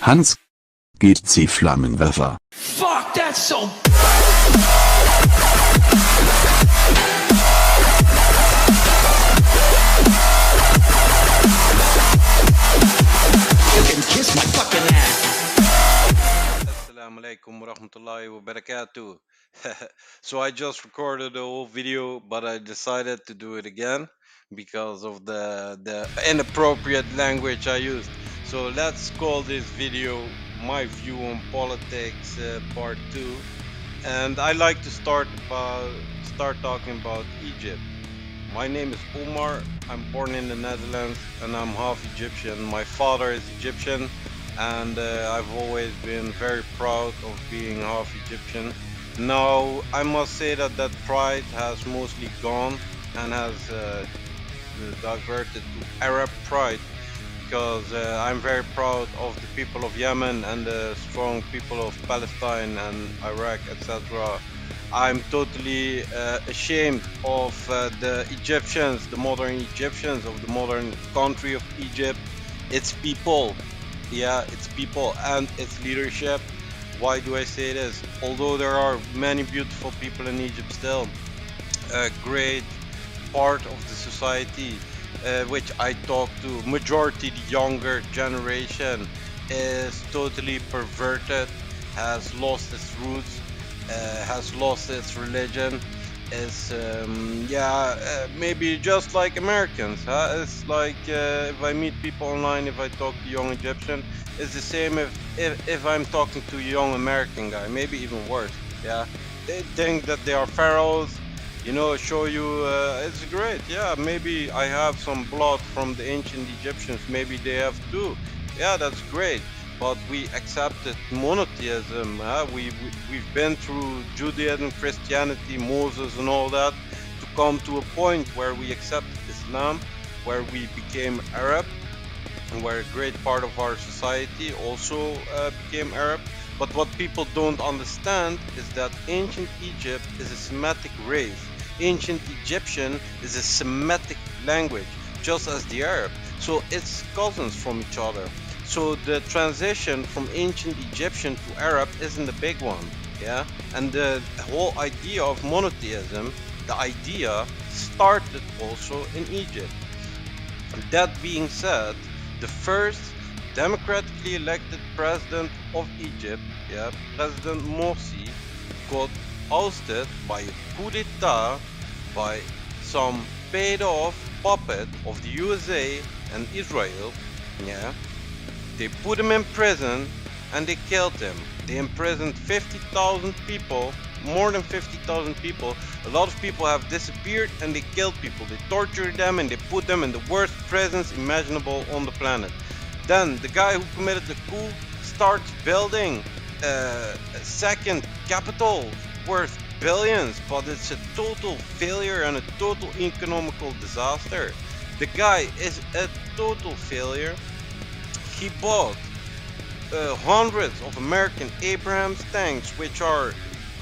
Hans geht sie Flammenwerfer. Fuck, that's so. You can kiss my fucking ass. Assalamu alaikum wa rahmatullahi wa barakatuh. So I just recorded a whole video, but I decided to do it again because of the inappropriate language I used. So let's call this video My View on Politics Part 2. And I like to start talking about Egypt. My name is Omar. I'm born in the Netherlands and I'm half Egyptian. My father is Egyptian, and I've always been very proud of being half Egyptian. Now, I must say that that pride has mostly gone and has diverted to Arab pride, because I'm very proud of the people of Yemen and the strong people of Palestine and Iraq, etc. I'm totally ashamed of the Egyptians, the modern Egyptians, of the modern country of Egypt. Its people, yeah, its people and its leadership. Why do I say this? Although there are many beautiful people in Egypt still, a great part of the society which I talk to, majority the younger generation, is totally perverted, has lost its roots, has lost its religion, is maybe just like Americans, huh? It's like if I meet people online, if I talk to young Egyptian, it's the same if I'm talking to a young American guy, maybe even worse. Yeah, they think that they are pharaohs, you know, show you it's great. Yeah, maybe I have some blood from the ancient Egyptians, maybe they have too. Yeah, that's great. But we accepted monotheism. We've been through Judaism, Christianity, Moses, and all that to come to a point where we accepted Islam, where we became Arab, and where a great part of our society also became Arab. But what people don't understand is that ancient Egypt is a Semitic race. Ancient Egyptian is a Semitic language, just as the Arab. So it's cousins from each other. So the transition from ancient Egyptian to Arab isn't a big one, yeah? And the whole idea of monotheism, the idea started also in Egypt. That being said, the first democratically elected president of Egypt, yeah, President Morsi, got ousted by a coup d'etat by some paid off puppet of the USA and Israel, yeah. They put him in prison and they killed him. They imprisoned 50,000 people, more than 50,000 people. A lot of people have disappeared and they killed people. They tortured them and they put them in the worst prisons imaginable on the planet. Then the guy who committed the coup starts building a second capital worth billions, but it's a total failure and a total economical disaster. The guy is a total failure. He bought hundreds of American Abrams tanks, which are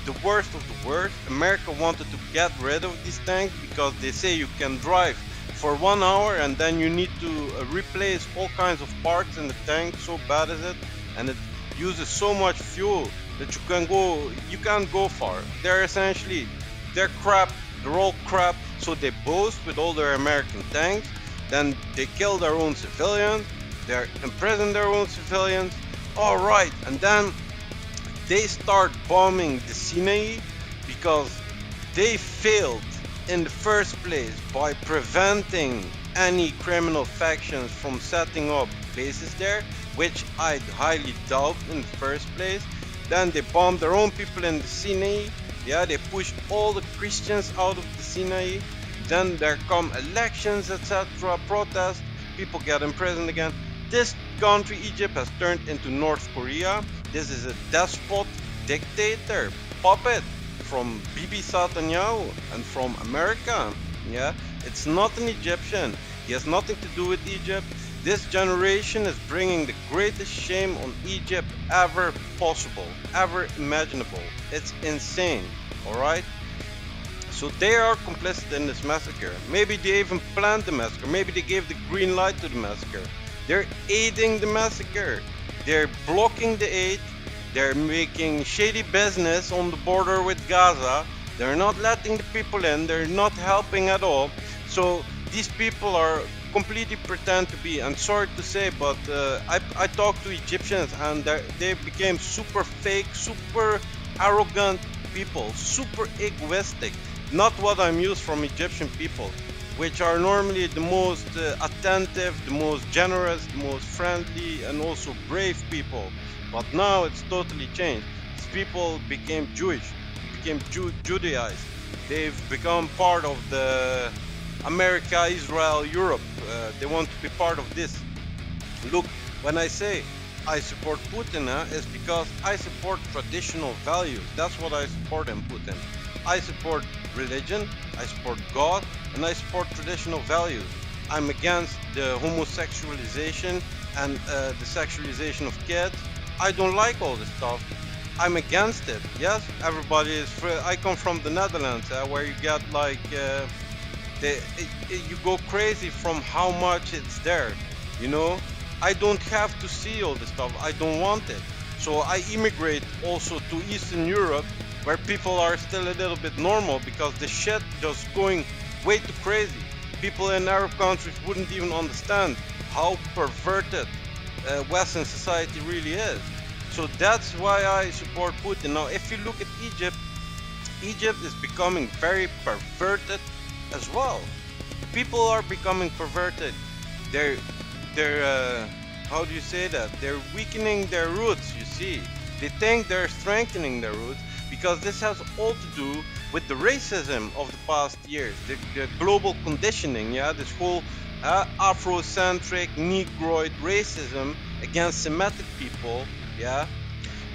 the worst of the worst. America wanted to get rid of these tanks because they say you can drive for 1 hour and then you need to replace all kinds of parts in the tank. So bad is it, and it uses so much fuel that you can't go far. They're crap. They're all crap. So they boast with all their American tanks. Then they kill their own civilians. They imprison their own civilians. Alright, and then they start bombing the Sinai because they failed in the first place by preventing any criminal factions from setting up bases there, which I highly doubt in the first place. Then they bombed their own people in the Sinai. Yeah, they pushed all the Christians out of the Sinai. Then there come elections, etc., protests, people get imprisoned again. This country, Egypt, has turned into North Korea. This is a despot, dictator, puppet from Bibi Netanyahu and from America. Yeah, it's not an Egyptian. He has nothing to do with Egypt. This generation is bringing the greatest shame on Egypt ever possible, ever imaginable. It's insane, alright? So they are complicit in this massacre. Maybe they even planned the massacre. Maybe they gave the green light to the massacre. They're aiding the massacre. They're blocking the aid. They're making shady business on the border with Gaza. They're not letting the people in. They're not helping at all. So these people are completely pretend to be. I'm sorry to say, but I talked to Egyptians and they became super fake, super arrogant people, super egoistic. Not what I'm used from Egyptian people, which are normally the most attentive, the most generous, the most friendly, and also brave people. But now it's totally changed. These people became Jewish, became Judaized. They've become part of the America, Israel, Europe. They want to be part of this. Look, when I say I support Putin, it's because I support traditional values. That's what I support in Putin. I support religion, I support God, and I support traditional values. I'm against the homosexualization and the sexualization of kids. I don't like all this stuff. I'm against it. Yes, everybody is free. I come from the Netherlands, where you get like you go crazy from how much it's there. You know, I don't have to see all this stuff. I don't want it. So I immigrate also to Eastern Europe, where people are still a little bit normal because the shit just going way too crazy. People in Arab countries wouldn't even understand how perverted Western society really is. So that's why I support Putin. Now, if you look at Egypt, Egypt is becoming very perverted as well. People are becoming perverted. They're how do you say that? They're weakening their roots. You see, they think they're strengthening their roots because this has all to do with the racism of the past years, the global conditioning. Yeah, this whole Afrocentric, Negroid racism against Semitic people. Yeah,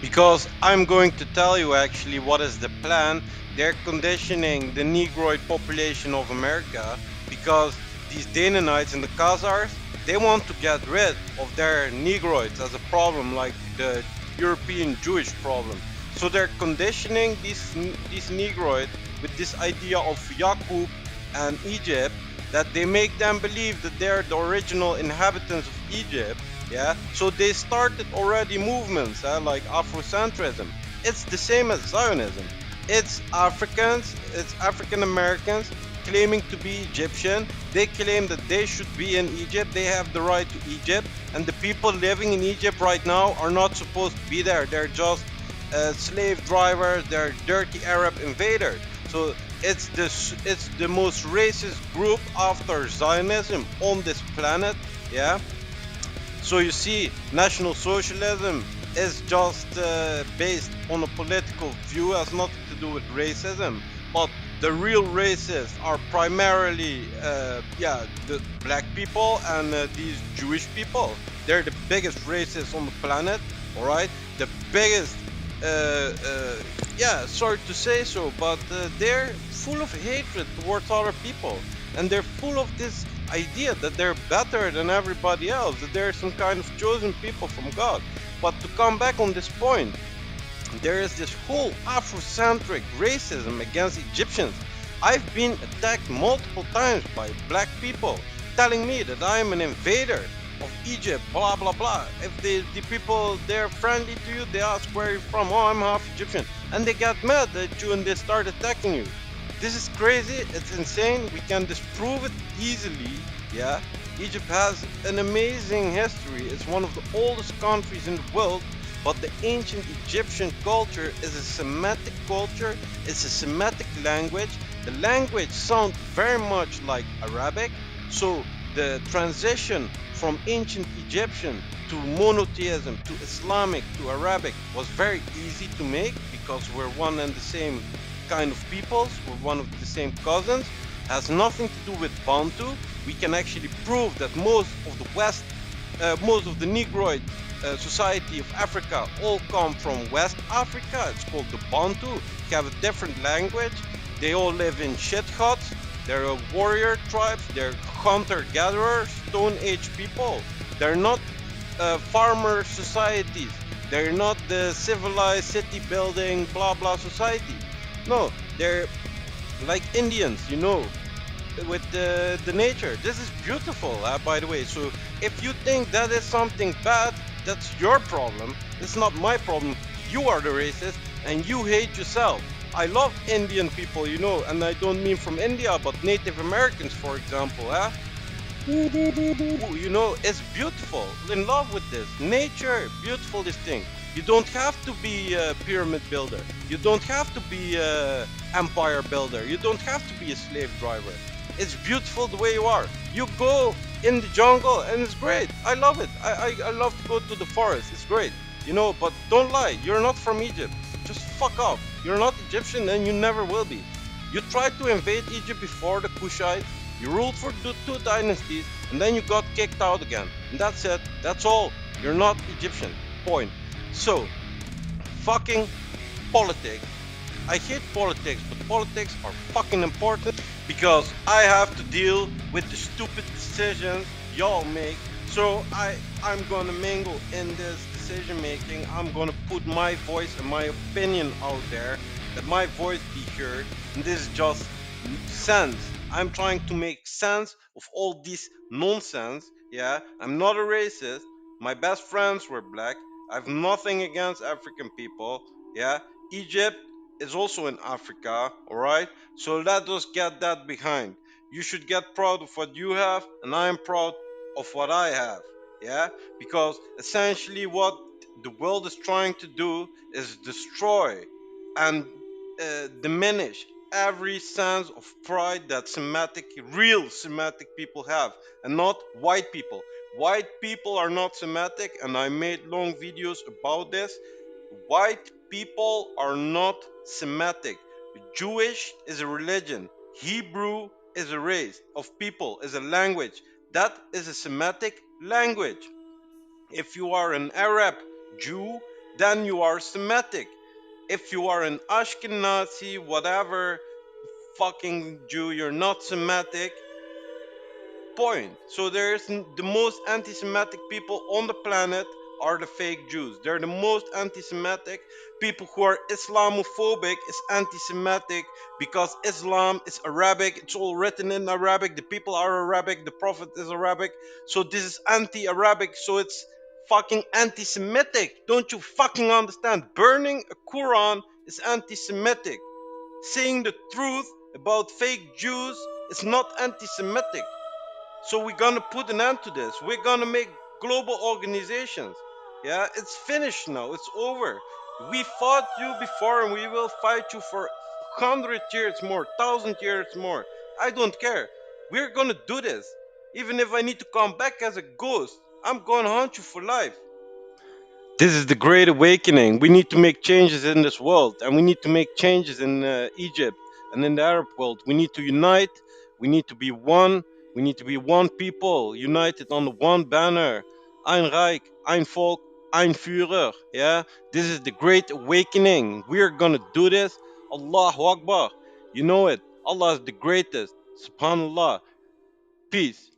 because I'm going to tell you actually what is the plan. They're conditioning the Negroid population of America because these Dananites and the Khazars, they want to get rid of their Negroids as a problem, like the European Jewish problem. So they're conditioning these Negroids with this idea of Yaqub and Egypt, that they make them believe that they're the original inhabitants of Egypt. Yeah, so they started already movements like afrocentrism. It's the same as Zionism. It's Africans, it's African Americans claiming to be Egyptian. They claim that they should be in Egypt, they have the right to Egypt, and the people living in Egypt right now are not supposed to be there. They're just slave drivers, they're dirty Arab invaders. So it's the most racist group after Zionism on this planet. Yeah, so you see, National Socialism is just based on a political view, has nothing to do with racism. But the real racists are primarily, the black people and these Jewish people. They're the biggest racists on the planet. All right, the biggest. Sorry to say so, but they're full of hatred towards other people, and they're full of this idea that they're better than everybody else, that they're some kind of chosen people from God. But to come back on this point, there is this whole Afrocentric racism against Egyptians. I've been attacked multiple times by black people telling me that I'm an invader of Egypt, blah blah blah. If the people they're friendly to you, they ask where you're from. Oh, I'm half Egyptian, and they get mad at you and they start attacking you. This is crazy. It's insane. We can disprove it easily. Yeah, Egypt has an amazing history. It's one of the oldest countries in the world. But the ancient Egyptian culture is a Semitic culture. It's a Semitic language. The language sounds very much like Arabic. So the transition from ancient Egyptian to monotheism, to Islamic, to Arabic was very easy to make because we're one and the same kind of peoples, we're one of the same cousins. Has nothing to do with Bantu. We can actually prove that most of the most of the Negroid society of Africa all come from West Africa. It's called the Bantu. They have a different language. They all live in shit huts. They're warrior tribes. They're hunter-gatherers, Stone Age people. They're not farmer societies. They're not the civilized city building blah blah society. No, they're like Indians, with the nature. This is beautiful, by the way. So if you think that is something bad, That's your problem. It's not my problem. You are the racist and you hate yourself. I love Indian people, and I don't mean from India, but Native Americans, for example, huh? It's beautiful. In love with this nature, beautiful this thing. You don't have to be a pyramid builder. You don't have to be a empire builder. You don't have to be a slave driver. It's beautiful the way you are. You go in the jungle and it's great. I love it. I love to go to the forest. It's great. But don't lie. You're not from Egypt. Just fuck off. You're not Egyptian and you never will be. You tried to invade Egypt before the Kushites. You ruled for two dynasties and then you got kicked out again. And that's it. That's all. You're not Egyptian. Point. So, fucking politics. I hate politics, but politics are fucking important because I have to deal with the stupid decisions y'all make. So I'm gonna mingle in this decision making. I'm gonna put my voice and my opinion out there, that my voice be heard. And this is just sense. I'm trying to make sense of all this nonsense. Yeah, I'm not a racist. My best friends were black. I have nothing against African people. Yeah, Egypt is also in Africa, all right? So let us get that behind. You should get proud of what you have, and I am proud of what I have, yeah? Because essentially, what the world is trying to do is destroy and diminish every sense of pride that real Semitic people have, and not white people. White people are not Semitic, and I made long videos about this. White people are not Semitic. Jewish is a religion. Hebrew is a race of people, is a language. That is a Semitic language. If you are an Arab Jew, then you are Semitic. If you are an Ashkenazi, whatever fucking Jew, you're not Semitic. Point. So the most anti-Semitic people on the planet are the fake Jews. They're the most anti-Semitic. People who are Islamophobic is anti-Semitic because Islam is Arabic. It's all written in Arabic. The people are Arabic. The Prophet is Arabic. So this is anti-Arabic. So it's fucking anti-Semitic. Don't you fucking understand? Burning a Quran is anti-Semitic. Saying the truth about fake Jews is not anti-Semitic. So we're gonna put an end to this. We're gonna make global organizations. Yeah, it's finished now. It's over. We fought you before and we will fight you for 100 years more, 1,000 years more. I don't care. We're gonna do this. Even if I need to come back as a ghost, I'm gonna haunt you for life. This is the great awakening. We need to make changes in this world, and we need to make changes in Egypt and in the Arab world. We need to unite. We need to be one. We need to be one people, united under one banner. Ein Reich, ein Volk, ein Führer. Yeah, this is the great awakening. We're gonna do this. Allahu Akbar. You know it. Allah is the greatest. Subhanallah. Peace.